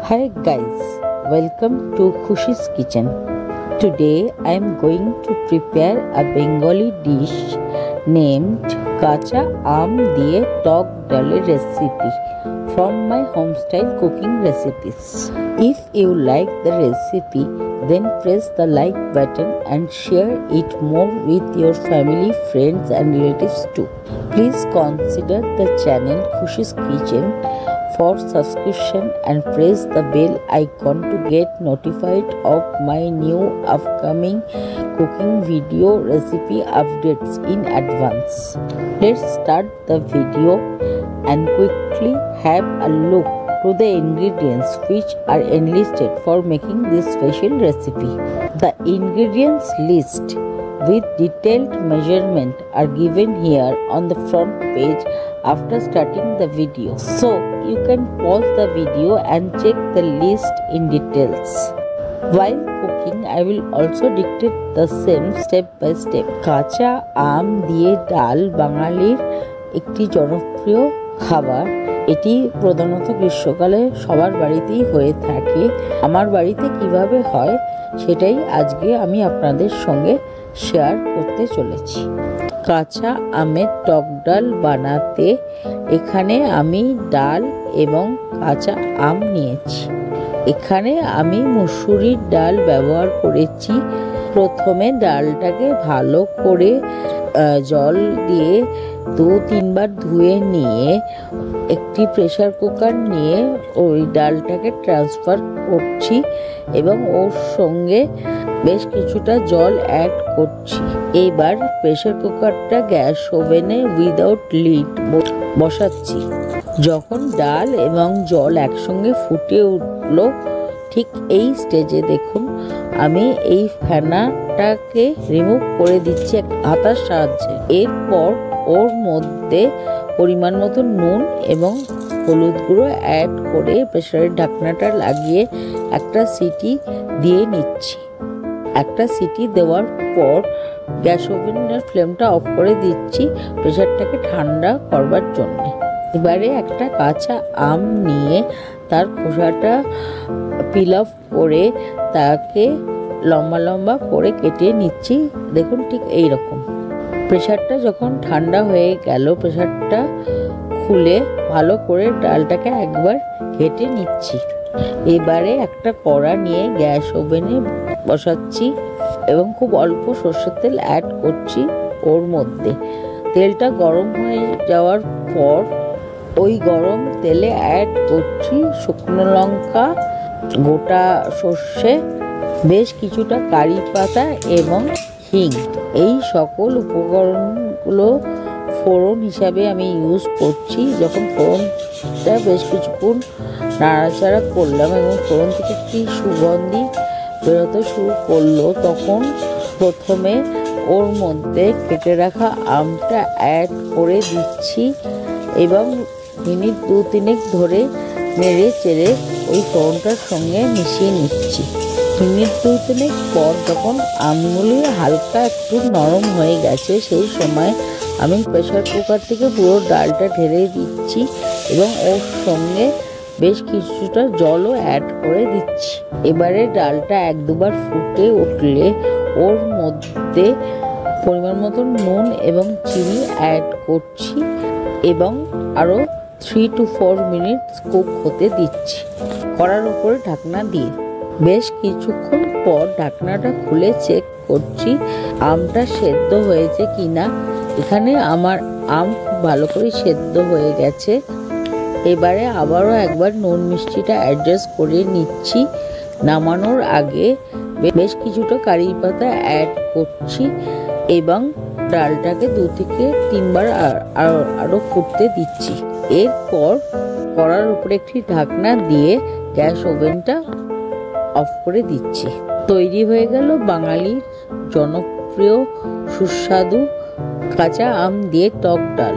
Hi guys, welcome to Khushi's Kitchen. Today I am going to prepare a Bengali dish named Kacha Aam Diye Tog Dal recipe from my home style cooking recipes. If you like the recipe, then press the like button and share it more with your family, friends and relatives too. Please consider the channel Khushi's Kitchen for subscription and press the bell icon to get notified of my new upcoming cooking video recipe updates in advance. Let's start the video and quickly have a look to the ingredients which are enlisted for making this special recipe. The ingredients list with detailed measurement are given here on the front page after starting the video. So you can pause the video and check the list in details. While cooking, I will also dictate the same step by step. কাঁচা আম দিয়ে ডাল বাঙালির একটি জনপ্রিয় খাবার। এটি প্রধানত গ্রীষ্মকালে সবার বাড়িতেই হয়ে থাকে। আমার বাড়িতে কিভাবে হয় সেটাই আজকে আমি আপনাদের সঙ্গে শেয়ার করতে চলেছি। কাঁচা আমের টক ডাল বানাতে এখানে আমি ডাল এবং কাঁচা আম নিয়েছি। এখানে আমি মসুরির ডাল ব্যবহার করেছি। প্রথমে ডালটাকে ভালো করে জল দিয়ে 2-3 বার ধুয়ে নিয়ে একটি প্রেসার কুকার নিয়ে ওই ডালটাকে ট্রান্সফার করছি এবং ওর সঙ্গে বেশ কিছুটা জল অ্যাড করছি। এবার প্রেসার কুকারটা গ্যাস ওভেনে উইদাউট লিড বসাচ্ছি। যখন ডাল এবং জল একসঙ্গে ফুটে উঠলো, ঠিক এই স্টেজে দেখুন আমি এই ফেনাটাকে রিমুভ করে দিচ্ছি হাতার সাহায্যে। এরপর ওর মধ্যে পরিমাণ মতো নুন এবং হলুদ গুঁড়ো অ্যাড করে প্রেসারের ঢাকনাটা লাগিয়ে একটা সিটি দিয়ে নিচ্ছি। একটা সিটি দেওয়ার পর গ্যাস ওভেনের ফ্লেমটা অফ করে দিচ্ছি প্রেসারটাকে ঠান্ডা করবার জন্য। এবারে একটা কাঁচা আম নিয়ে তার খোসাটা পিল অফ করে তাকে লম্বা লম্বা করে কেটে নিচ্ছি। দেখুন ঠিক এই রকম। প্রেসারটা যখন ঠান্ডা হয়ে গেল, প্রেসারটা খুলে ভালো করে ডালটাকে একবার ঘেটে নিচ্ছি। এবারে একটা কড়া নিয়ে গ্যাস ওভেনে বসাচ্ছি এবং খুব অল্প সর্ষের তেল অ্যাড করছি ওর মধ্যে। তেলটা গরম হয়ে যাওয়ার পর ওই গরম তেলে অ্যাড করছি শুকনো লঙ্কা, গোটা সর্ষে, বেশ কিছুটা কারি পাতা এবং হিং। এই সকল উপকরণগুলো ফোড়ন হিসাবে আমি ইউজ করছি। যখন ফোড়নটা বেশ কিছুক্ষণ নাড়াচাড়া করলাম এবং ফোড়ন থেকে একটি সুগন্ধি বেরোতে শুরু করলো, তখন প্রথমে ওর মধ্যে কেটে রাখা আমটা অ্যাড করে দিচ্ছি এবং মিনিট 2-3 ধরে নেড়ে চেড়ে ওই ফোড়নটার সঙ্গে মিশিয়ে নিচ্ছি। মিনিট 2-3 পর যখন আমগুলি হালকা একটু নরম হয়ে গেছে, সেই সময় আমি প্রেসার কুকার থেকে পুরো ডালটা ঢেলে দিচ্ছি এবং ওর সঙ্গে বেশ কিছুটা জলও অ্যাড করে দিচ্ছি। এবারে ডালটা 1-2 বার ফুটে উঠলে ওর মধ্যে পরিমাণ মতো নুন এবং চিনি অ্যাড করছি এবং আরও 3 to 4 মিনিট কুক হতে দিচ্ছি কড়ার উপরে ঢাকনা দিয়ে। বেশ কিছুক্ষণ পর ঢাকনাটা খুলে চেক করছি আমটা সেদ্ধ হয়েছে কিনা। এখানে আমার আম খুব ভালো করে সেদ্ধ হয়ে গেছে। এবারে আবারও একবার নুন মিষ্টিটা অ্যাডজাস্ট করে নিচ্ছি। নামানোর আগে বেশ কিছুটা কারি পাতা অ্যাড করছি এবং ডালটাকে 2 থেকে 3 বার আরও ফুটতে দিচ্ছি। এরপর কড়ার উপরে একটি ঢাকনা দিয়ে গ্যাস ওভেনটা অফ করে দিচ্ছি। তৈরি হয়ে গেল বাঙালির জনপ্রিয় সুস্বাদু কাঁচা আম দিয়ে টক ডাল,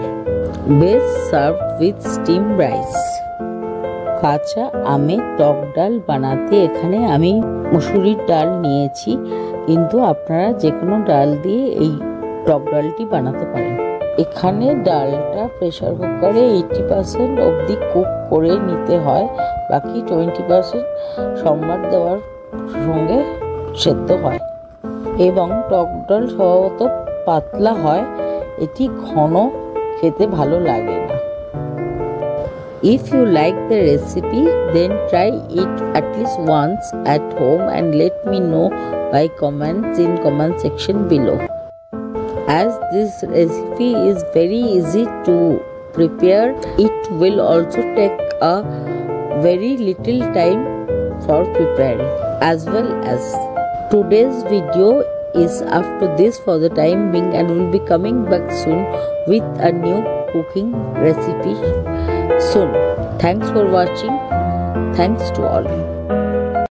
best serve with steam rice. কাঁচা আমের টক ডাল বানাতে এখানে আমি মসুরির ডাল নিয়েছি, কিন্তু আপনারা যে কোনো ডাল দিয়ে এই টক ডালটি বানাতে পারেন। এখানে ডালটা প্রেসার কুকারে 80% অবধি কুক করে নিতে হয়, বাকি 20% সম্বার দেওয়ার সঙ্গে সেদ্ধ হয়। এবং টক ডাল স্বভাবত পাতলা হয়, এটি ঘন খেতে ভালো লাগে না। If you like the recipe, then try it at least once at home and let me know by comments in comment section below. As this recipe is very easy to prepare, it will also take a very little time for preparing. As well as today's video is up to this for the time being, and will be coming back soon with a new cooking recipe soon. Thanks for watching. Thanks to all.